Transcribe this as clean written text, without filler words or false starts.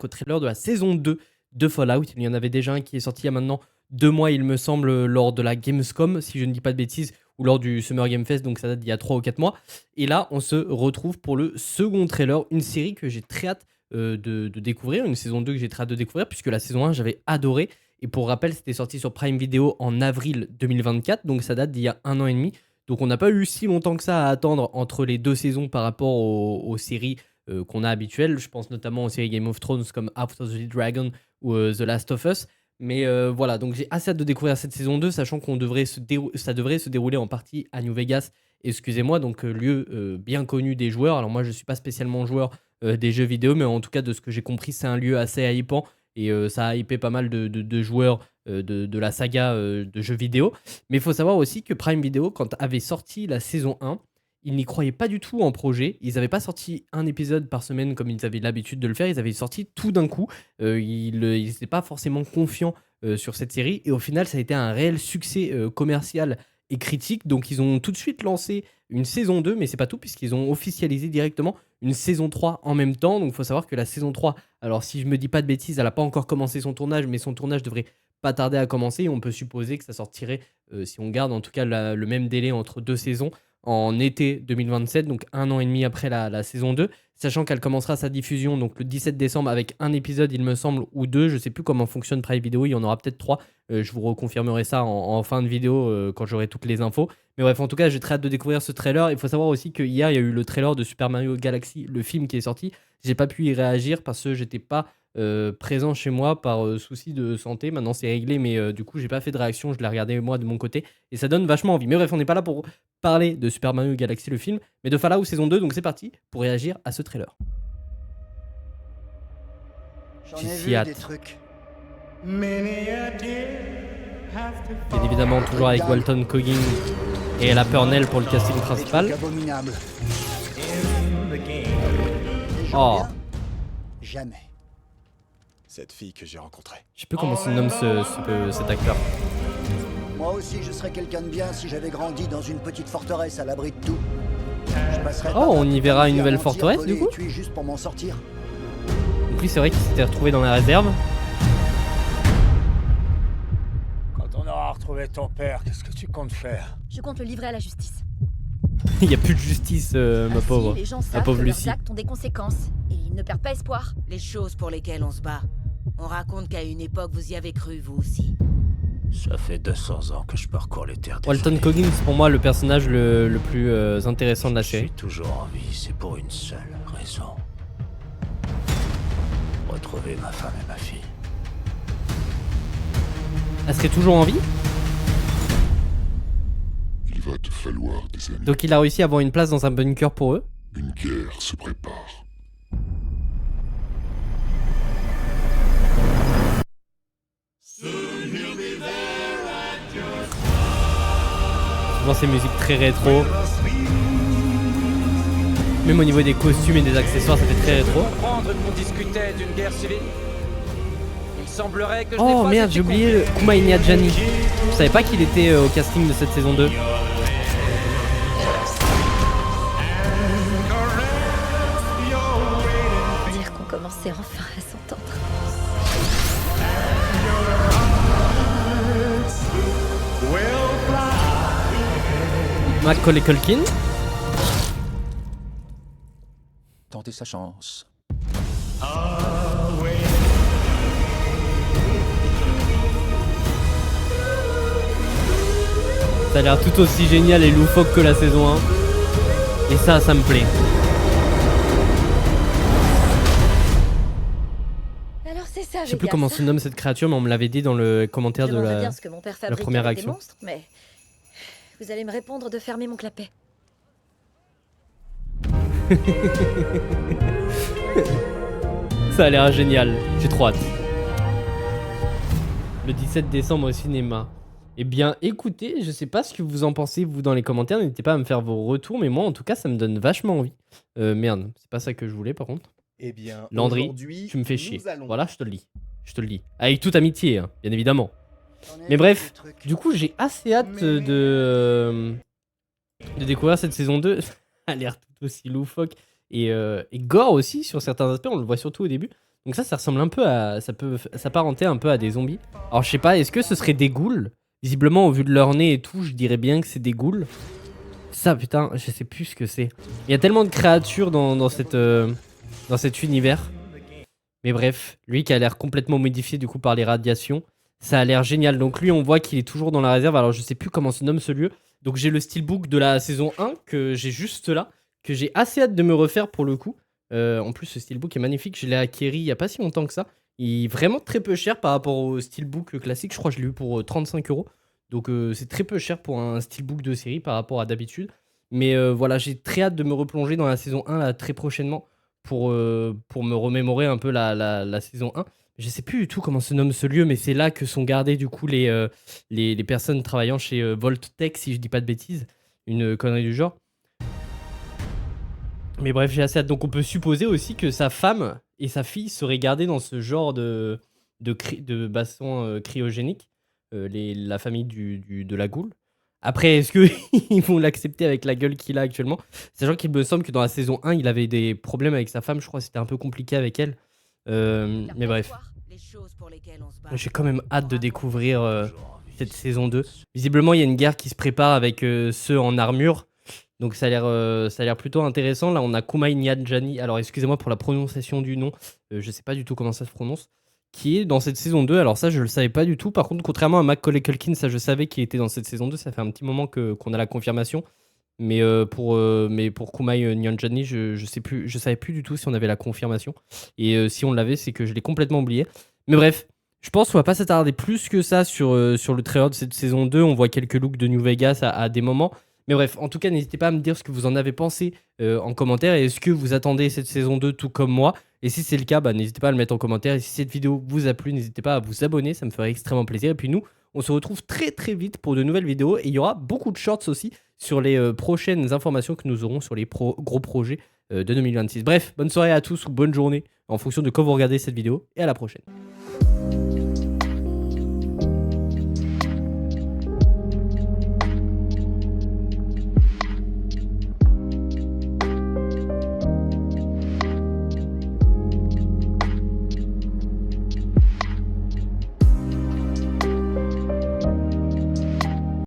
au trailer de la saison 2 de Fallout. Il y en avait déjà un qui est sorti il y a maintenant 2 mois, il me semble, lors de la Gamescom, si je ne dis pas de bêtises, ou lors du Summer Game Fest, donc ça date d'il y a 3 ou 4 mois. Et là, on se retrouve pour le second trailer, une série que j'ai très hâte de découvrir, une saison 2 que j'ai très hâte de découvrir, puisque la saison 1, j'avais adoré. Et pour rappel, c'était sorti sur Prime Video en avril 2024, donc ça date d'il y a 1 an et demi. Donc on n'a pas eu si longtemps que ça à attendre entre les 2 saisons par rapport aux séries qu'on a habituelles. Je pense notamment aux séries Game of Thrones comme House of the Dragon ou The Last of Us. Mais voilà, donc j'ai assez hâte de découvrir cette saison 2, sachant qu'on devrait ça devrait se dérouler en partie à New Vegas, excusez-moi, donc lieu bien connu des joueurs. Alors moi, je ne suis pas spécialement joueur des jeux vidéo, mais en tout cas, de ce que j'ai compris, c'est un lieu assez hypant, et ça a hypé pas mal de joueurs de la saga de jeux vidéo. Mais il faut savoir aussi que Prime Video, quand avait sorti la saison 1, ils n'y croyaient pas du tout en projet. Ils n'avaient pas sorti un épisode par semaine comme ils avaient l'habitude de le faire. Ils avaient sorti tout d'un coup. Ils n'étaient pas forcément confiants sur cette série. Et au final, ça a été un réel succès commercial et critique. Donc, ils ont tout de suite lancé une saison 2, mais c'est pas tout, puisqu'ils ont officialisé directement une saison 3 en même temps. Donc, il faut savoir que la saison 3, alors si je me dis pas de bêtises, elle n'a pas encore commencé son tournage, mais son tournage devrait pas tarder à commencer. On peut supposer que ça sortirait, si on garde en tout cas le même délai entre 2 saisons, en été 2027, donc 1 an et demi après la saison 2, sachant qu'elle commencera sa diffusion donc le 17 décembre avec un épisode, il me semble, ou 2, je sais plus comment fonctionne Prime Video, il y en aura peut-être 3, je vous reconfirmerai ça en fin de vidéo quand j'aurai toutes les infos. Mais bref, en tout cas, j'ai très hâte de découvrir ce trailer. Il faut savoir aussi que hier, il y a eu le trailer de Super Mario Galaxy, le film qui est sorti. J'ai pas pu y réagir parce que j'étais pas présent chez moi par souci de santé. Maintenant, c'est réglé, mais du coup, j'ai pas fait de réaction. Je l'ai regardé moi de mon côté et ça donne vachement envie. Mais bref, on n'est pas là pour parler de Super Mario Galaxy, le film, mais de Fallout saison 2. Donc c'est parti pour réagir à ce trailer. J'en ai J'ai vu si hâte. des trucs. Bien évidemment, toujours avec Walton Goggins et la Purnell pour le casting Des principal. trucs abominables. Des Oh. gens bien Jamais. Cette fille que j'ai rencontrée. Je sais plus comment se nomme cet acteur. Moi aussi, je serais quelqu'un de bien si j'avais grandi dans une petite forteresse à l'abri de tout. Je passerais pas On ma y vie verra à une nouvelle mentir, forteresse, voler du coup et tuer juste pour m'en sortir. Donc lui, c'est vrai qu'il s'était retrouvé dans la réserve. Quand on aura retrouvé ton père, qu'est-ce que tu comptes faire? Je compte le livrer à la justice. Il n'y a plus de justice, ma Ainsi, pauvre. les gens Ma savent pauvre que leurs Lucie. actes ont des conséquences et ils ne perdent pas espoir. Les choses pour lesquelles on se bat. On raconte qu'à une époque, vous y avez cru, vous aussi. Ça fait 200 ans que je parcours les terres des Walton Allées. Goggins, c'est pour moi le personnage le plus intéressant de la Je suis série. toujours en vie, c'est pour une seule raison. Retrouver ma femme et ma fille. Elle serait toujours en vie. Il va te falloir des années. Donc il a réussi à avoir une place dans un bunker pour eux. Une guerre se prépare. Souvent ces musiques très rétro. Même au niveau des costumes et des accessoires, ça fait très rétro. Comprendre qu'on discutait d'une guerre civile. Il semblerait que je n'ai Oh pas merde, été j'ai oublié compris. Kumail Nanjiani. Je savais pas qu'il était au casting de cette saison 2. Dire qu'on commençait enfin à s'entendre. Macaulay Culkin. Tenter sa chance. Ça a l'air tout aussi génial et loufoque que la saison 1. Et ça me plaît. Alors c'est ça. Je sais plus comment se nomme cette créature, mais on me l'avait dit dans le commentaire de la... bien ce que mon père fabrique première avec action. des monstres, mais vous allez me répondre de fermer mon clapet. Ça a l'air génial. J'ai trop hâte. Le 17 décembre au cinéma. Eh bien, écoutez, je sais pas ce que vous en pensez, vous, dans les commentaires. N'hésitez pas à me faire vos retours, mais moi, en tout cas, ça me donne vachement envie. Merde, c'est pas ça que je voulais, par contre. Eh bien, Landry, aujourd'hui, tu me fais chier. nous allons- Voilà, je te le dis. Je te le dis. Avec toute amitié, hein, bien évidemment. J'en ai Mais vu bref, des trucs. du coup, j'ai assez hâte de découvrir cette saison 2. Ça a l'air tout aussi loufoque et gore aussi sur certains aspects. On le voit surtout au début. Donc ça ressemble un peu à... Ça peut s'apparenter un peu à des zombies. Alors je sais pas, est-ce que ce serait des ghouls? Visiblement, au vu de leur nez et tout, je dirais bien que c'est des ghouls. Ça, putain, je sais plus ce que c'est. Il y a tellement de créatures dans cet univers. Mais bref, lui qui a l'air complètement modifié du coup par les radiations. Ça a l'air génial. Donc lui, on voit qu'il est toujours dans la réserve. Alors je sais plus comment se nomme ce lieu. Donc j'ai le steelbook de la saison 1 que j'ai juste là. Que j'ai assez hâte de me refaire pour le coup. En plus, ce steelbook est magnifique. Je l'ai acquéri il y a pas si longtemps que ça. Il est vraiment très peu cher par rapport au steelbook classique. Je crois que je l'ai eu pour 35 €. Donc c'est très peu cher pour un steelbook de série par rapport à d'habitude. Mais voilà, j'ai très hâte de me replonger dans la saison 1 là, très prochainement pour me remémorer un peu la saison 1. Je sais plus du tout comment se nomme ce lieu, mais c'est là que sont gardés du coup les personnes travaillant chez Volttech, si je dis pas de bêtises. Une connerie du genre. Mais bref, j'ai assez hâte. Donc on peut supposer aussi que sa femme et sa fille seraient gardées dans ce genre de bassin cryogénique. La famille de la goule. Après, est-ce qu'ils vont l'accepter avec la gueule qu'il a actuellement? Sachant qu'il me semble que dans la saison 1, il avait des problèmes avec sa femme. Je crois que c'était un peu compliqué avec elle. Mais bref. J'ai quand même hâte de découvrir cette saison 2. Visiblement, il y a une guerre qui se prépare avec ceux en armure. Donc ça a l'air plutôt intéressant. Là, on a Kumail Nanjiani. Alors, excusez-moi pour la prononciation du nom. Je sais pas du tout comment ça se prononce. Qui est dans cette saison 2. Alors ça, je le savais pas du tout. Par contre, contrairement à Macaulay Culkin, ça, je savais qu'il était dans cette saison 2. Ça fait un petit moment qu'on a la confirmation. Mais pour Kumail Nanjiani, je savais plus du tout si on avait la confirmation. Et si on l'avait, c'est que je l'ai complètement oublié. Mais bref, je pense qu'on va pas s'attarder plus que ça sur le trailer de cette saison 2. On voit quelques looks de New Vegas à des moments. Mais bref, en tout cas, n'hésitez pas à me dire ce que vous en avez pensé en commentaire. Et est-ce que vous attendez cette saison 2 tout comme moi? Et si c'est le cas, n'hésitez pas à le mettre en commentaire. Et si cette vidéo vous a plu, n'hésitez pas à vous abonner. Ça me ferait extrêmement plaisir. Et puis nous, on se retrouve très très vite pour de nouvelles vidéos. Et il y aura beaucoup de shorts aussi sur les prochaines informations que nous aurons sur les gros projets de 2026. Bref, bonne soirée à tous ou bonne journée en fonction de quand vous regardez cette vidéo. Et à la prochaine.